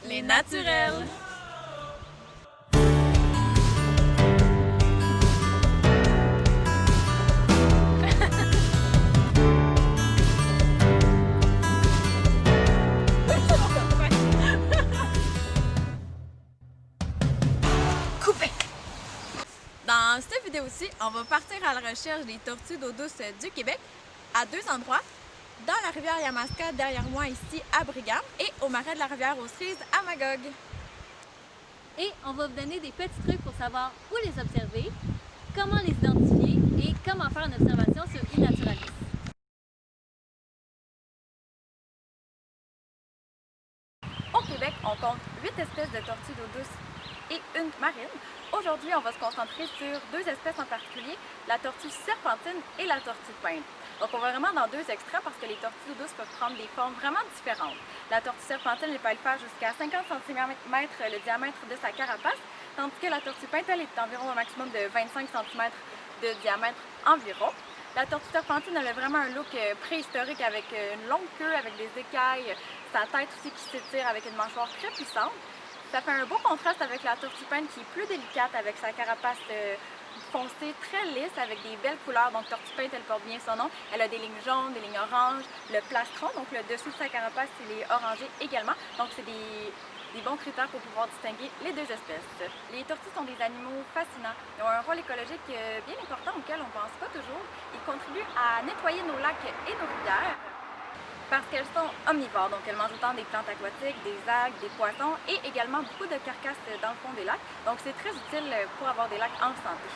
Les naturels. Coupé. Dans cette vidéo-ci, on va partir à la recherche des tortues d'eau douce du Québec à deux endroits. Dans la rivière Yamaska, derrière moi ici à Brigham, et au marais de la rivière aux Cerises à Magog. Et on va vous donner des petits trucs pour savoir où les observer, comment les identifier et comment faire une observation sur iNaturalis. Au Québec, on compte 8 espèces de tortues d'eau douce et une marine. Aujourd'hui, on va se concentrer sur deux espèces en particulier, la tortue serpentine et la tortue peinte. Donc on va vraiment dans deux extraits parce que les tortues d'eau douce peuvent prendre des formes vraiment différentes. La tortue serpentine, elle peut aller faire jusqu'à 50 cm le diamètre de sa carapace, tandis que la tortue peinte, elle est environ un maximum de 25 cm de diamètre environ. La tortue serpentine, elle a vraiment un look préhistorique avec une longue queue, avec des écailles, sa tête aussi qui s'étire avec une mâchoire très puissante. Ça fait un beau contraste avec la tortue peinte qui est plus délicate avec sa carapace foncée, très lisse, avec des belles couleurs. Donc tortue peinte, elle porte bien son nom. Elle a des lignes jaunes, des lignes oranges. Le plastron, donc le dessous de sa carapace, il est orangé également. Donc c'est des bons critères pour pouvoir distinguer les deux espèces. Les tortues sont des animaux fascinants. Ils ont un rôle écologique bien important auquel on ne pense pas toujours. Ils contribuent à nettoyer nos lacs et nos rivières parce qu'elles sont omnivores, donc elles mangent autant des plantes aquatiques, des algues, des poissons et également beaucoup de carcasses dans le fond des lacs. Donc c'est très utile pour avoir des lacs en santé.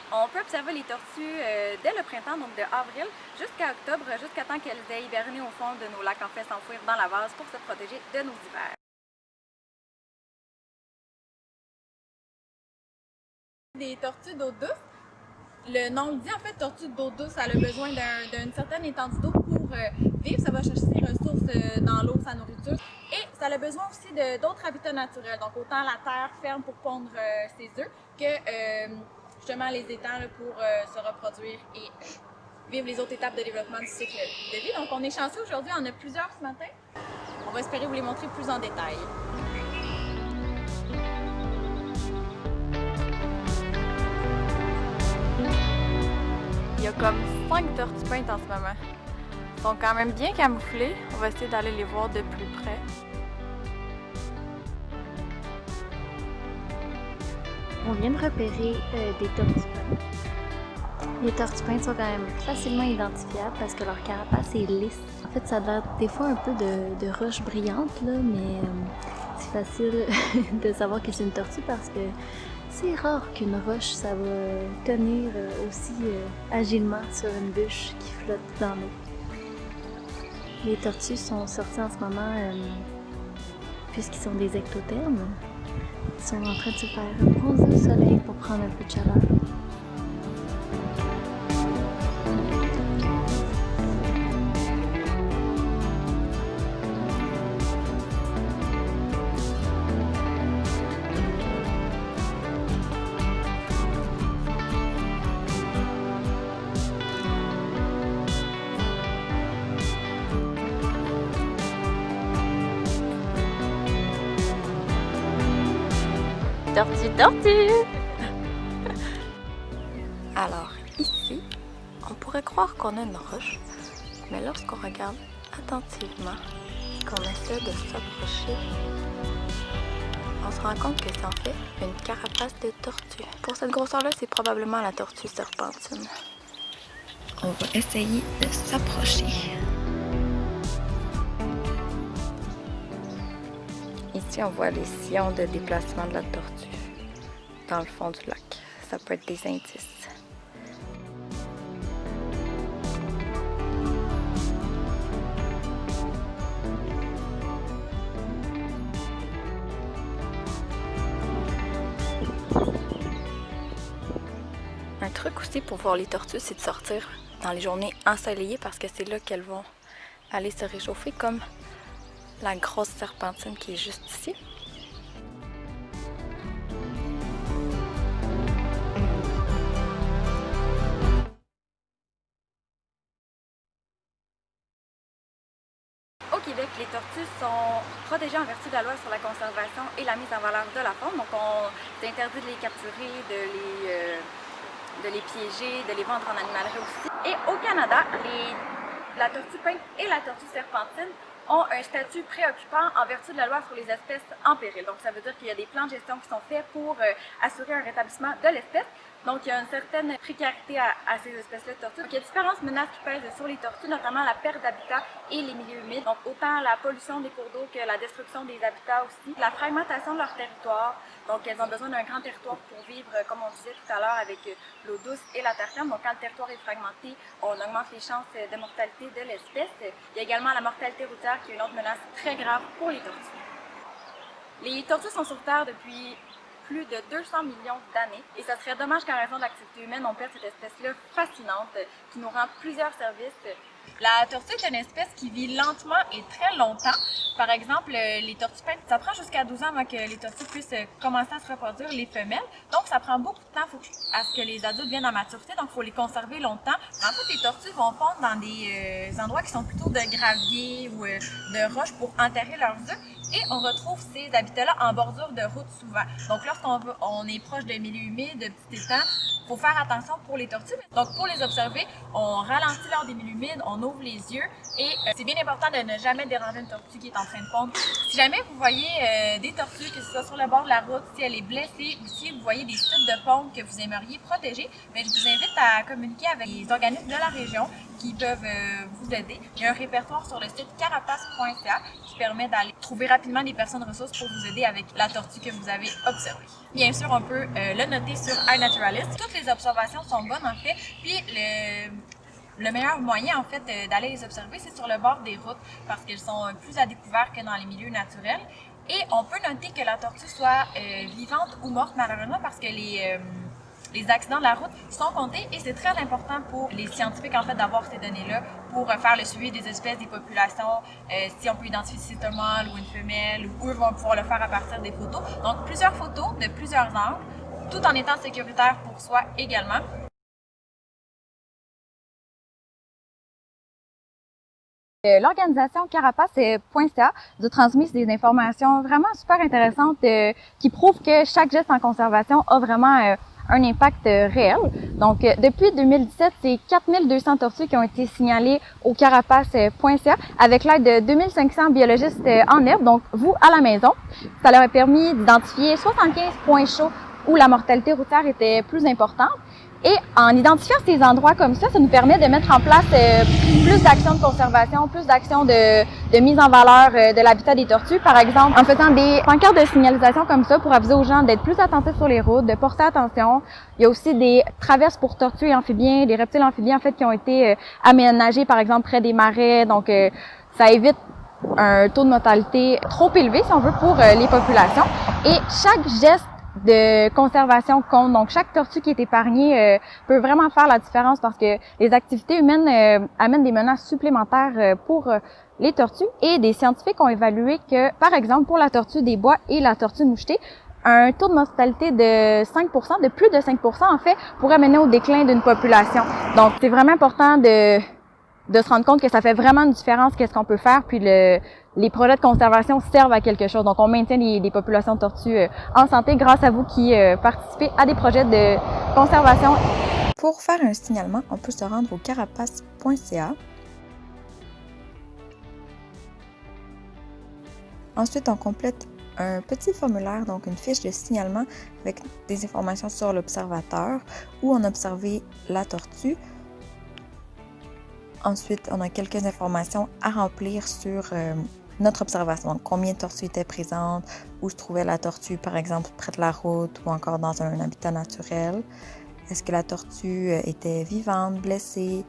On peut observer les tortues dès le printemps, donc de avril jusqu'à octobre, jusqu'à temps qu'elles aient hiberné au fond de nos lacs, en fait s'enfouir dans la vase pour se protéger de nos hivers. Des tortues d'eau douce. Le nom le dit, en fait, tortue d'eau douce, elle a besoin d'une certaine étendue d'eau pour vivre. Ça va chercher ses ressources dans l'eau, sa nourriture. Et ça a besoin aussi d'autres habitats naturels. Donc, autant la terre ferme pour pondre ses œufs que justement les étangs là, pour se reproduire et vivre les autres étapes de développement du cycle de vie. Donc, on est chanceux aujourd'hui. On en a plusieurs ce matin. On va espérer vous les montrer plus en détail. Il y a comme 5 tortues peintes en ce moment. Ils sont quand même bien camouflés. On va essayer d'aller les voir de plus près. On vient de repérer des tortues peintes. Les tortues peintes sont quand même facilement identifiables parce que leur carapace est lisse. En fait, ça a l'air des fois un peu de roche brillante, là, mais c'est facile de savoir que c'est une tortue parce que c'est rare qu'une roche, ça va tenir aussi agilement sur une bûche qui flotte dans l'eau. Les tortues sont sorties en ce moment puisqu'ils sont des ectothermes. Ils sont en train de se faire bronzer au soleil pour prendre un peu de chaleur. Tortue! Alors, ici, on pourrait croire qu'on a une roche, mais lorsqu'on regarde attentivement et qu'on essaie de s'approcher, on se rend compte que c'est en fait une carapace de tortue. Pour cette grosseur-là, c'est probablement la tortue serpentine. On va essayer de s'approcher. Ici, on voit les sillons de déplacement de la tortue dans le fond du lac. Ça peut être des indices. Un truc aussi pour voir les tortues, c'est de sortir dans les journées ensoleillées parce que c'est là qu'elles vont aller se réchauffer, comme la grosse serpentine qui est juste ici. Au Québec, les tortues sont protégées protégées en vertu de la loi sur la conservation et la mise en valeur de la faune. Donc, c'est interdit de les capturer, de les piéger, de les vendre en animalerie aussi. Et au Canada, la tortue peigne et la tortue serpentine ont un statut préoccupant en vertu de la loi sur les espèces en péril. Donc, ça veut dire qu'il y a des plans de gestion qui sont faits pour assurer un rétablissement de l'espèce. Donc, il y a une certaine précarité à ces espèces-là de tortues. Donc, il y a différentes menaces qui pèsent sur les tortues, notamment la perte d'habitat et les milieux humides. Donc, autant la pollution des cours d'eau que la destruction des habitats aussi. La fragmentation de leur territoire. Donc, elles ont besoin d'un grand territoire pour vivre, comme on disait tout à l'heure, avec l'eau douce et la terre ferme. Donc, quand le territoire est fragmenté, on augmente les chances de mortalité de l'espèce. Il y a également la mortalité routière, qui est une autre menace très grave pour les tortues. Les tortues sont sur Terre depuis plus de 200 millions d'années et ça serait dommage qu'en raison de l'activité humaine, on perde cette espèce-là fascinante qui nous rend plusieurs services. La tortue est une espèce qui vit lentement et très longtemps. Par exemple, les tortues peintes, ça prend jusqu'à 12 ans avant que les tortues puissent commencer à se reproduire, les femelles. Donc, ça prend beaucoup de temps à ce que les adultes viennent à maturité, donc il faut les conserver longtemps. En fait, les tortues vont pondre dans des endroits qui sont plutôt de gravier ou de roches pour enterrer leurs œufs. Et on retrouve ces habitats-là en bordure de route souvent. Donc, lorsqu'on est proche de milieux humides, de petits étangs, il faut faire attention pour les tortues. Donc, pour les observer, on ralentit lors des milieux humides, on ouvre les yeux et c'est bien important de ne jamais déranger une tortue qui est en train de pondre. Si jamais vous voyez des tortues, que ce soit sur le bord de la route, si elle est blessée ou si vous voyez des sites de ponte que vous aimeriez protéger, bien, je vous invite à communiquer avec les organismes de la région qui peuvent vous aider. Il y a un répertoire sur le site carapace.ca qui permet d'aller trouver rapidement des personnes ressources pour vous aider avec la tortue que vous avez observée. Bien sûr, on peut le noter sur iNaturalist. Toutes les observations sont bonnes en fait, puis le meilleur moyen en fait d'aller les observer, c'est sur le bord des routes parce qu'elles sont plus à découvert que dans les milieux naturels. Et on peut noter que la tortue soit vivante ou morte malheureusement parce que les accidents de la route sont comptés et c'est très important pour les scientifiques en fait d'avoir ces données-là pour faire le suivi des espèces, des populations, si on peut identifier si c'est un mâle ou une femelle ou eux vont pouvoir le faire à partir des photos. Donc plusieurs photos de plusieurs angles tout en étant sécuritaire pour soi également. L'organisation carapace.ca nous a transmis des informations vraiment super intéressantes qui prouvent que chaque geste en conservation a vraiment un impact réel. Donc, depuis 2017, c'est 4200 tortues qui ont été signalées au carapace.ca avec l'aide de 2500 biologistes en herbe, donc vous à la maison. Ça leur a permis d'identifier 75 points chauds où la mortalité routière était plus importante. Et en identifiant ces endroits comme ça nous permet de mettre en place plus d'actions de conservation, plus d'actions de mise en valeur de l'habitat des tortues. Par exemple, en faisant des pancartes de signalisation comme ça pour aviser aux gens d'être plus attentifs sur les routes, de porter attention. Il y a aussi des traverses pour tortues et amphibiens, des reptiles amphibiens en fait qui ont été aménagés par exemple près des marais. Donc, ça évite un taux de mortalité trop élevé si on veut pour les populations. Et chaque geste de conservation compte. Donc, chaque tortue qui est épargnée peut vraiment faire la différence parce que les activités humaines amènent des menaces supplémentaires pour les tortues. Et des scientifiques ont évalué que, par exemple, pour la tortue des bois et la tortue mouchetée, un taux de mortalité de 5%, de plus de 5% en fait, pourrait mener au déclin d'une population. Donc, c'est vraiment important de se rendre compte que ça fait vraiment une différence qu'est-ce qu'on peut faire, puis les projets de conservation servent à quelque chose. Donc, on maintient les populations de tortues en santé grâce à vous qui participez à des projets de conservation. Pour faire un signalement, on peut se rendre au carapace.ca. Ensuite, on complète un petit formulaire, donc une fiche de signalement avec des informations sur l'observateur, où on a observé la tortue. Ensuite, on a quelques informations à remplir sur notre observation. Donc, combien de tortues étaient présentes, où se trouvait la tortue, par exemple, près de la route ou encore dans un habitat naturel. Est-ce que la tortue était vivante, blessée,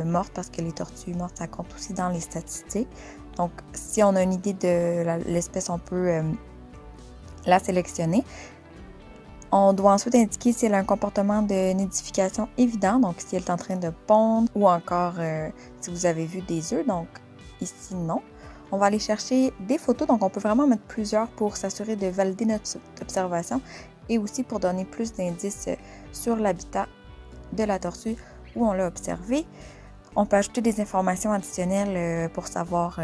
morte, parce que les tortues mortes, ça compte aussi dans les statistiques. Donc, si on a une idée de l'espèce, on peut la sélectionner. On doit ensuite indiquer si elle a un comportement de nidification évident, donc si elle est en train de pondre ou encore si vous avez vu des œufs, donc ici non. On va aller chercher des photos, donc on peut vraiment mettre plusieurs pour s'assurer de valider notre observation et aussi pour donner plus d'indices sur l'habitat de la tortue où on l'a observé. On peut ajouter des informations additionnelles pour savoir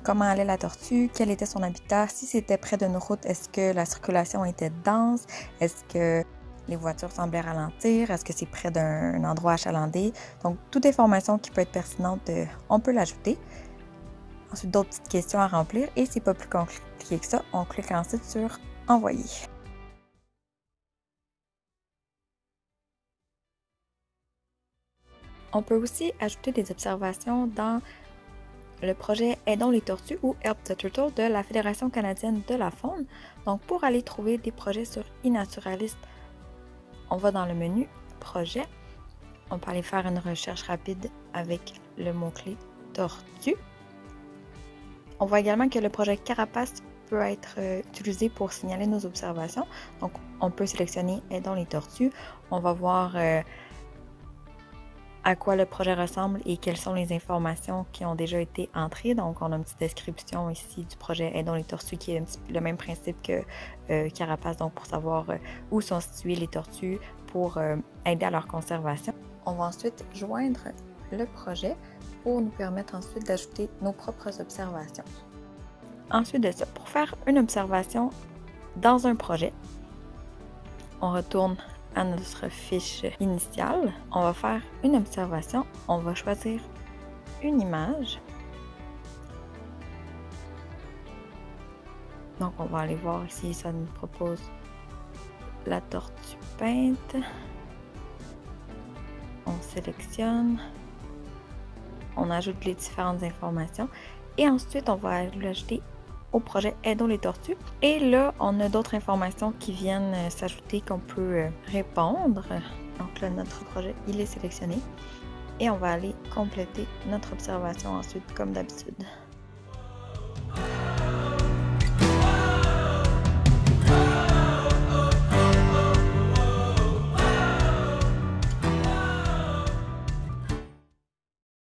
comment allait la tortue, quel était son habitat, si c'était près d'une route, est-ce que la circulation était dense, est-ce que les voitures semblaient ralentir, est-ce que c'est près d'un endroit achalandé. Donc, toute information qui peut être pertinente, on peut l'ajouter. Ensuite, d'autres petites questions à remplir et c'est pas plus compliqué que ça. On clique ensuite sur « Envoyer ». On peut aussi ajouter des observations dans le projet Aidons les tortues ou Help the Turtle de la Fédération canadienne de la faune. Donc, pour aller trouver des projets sur iNaturalist, on va dans le menu Projet. On peut aller faire une recherche rapide avec le mot-clé tortue. On voit également que le projet Carapace peut être utilisé pour signaler nos observations. Donc, on peut sélectionner Aidons les tortues. On va voir à quoi le projet ressemble et quelles sont les informations qui ont déjà été entrées. Donc, on a une petite description ici du projet Aidons les tortues qui est le même principe que Carapace, donc pour savoir où sont situées les tortues pour aider à leur conservation. On va ensuite joindre le projet pour nous permettre ensuite d'ajouter nos propres observations. Ensuite de ça, pour faire une observation dans un projet, on retourne à notre fiche initiale. On va faire une observation. On va choisir une image. Donc, on va aller voir ici, ça nous propose la tortue peinte. On sélectionne. On ajoute les différentes informations. Et ensuite, on va l'ajouter au projet Aidons les tortues. Et là, on a d'autres informations qui viennent s'ajouter qu'on peut répondre. Donc là, notre projet, il est sélectionné. Et on va aller compléter notre observation ensuite, comme d'habitude.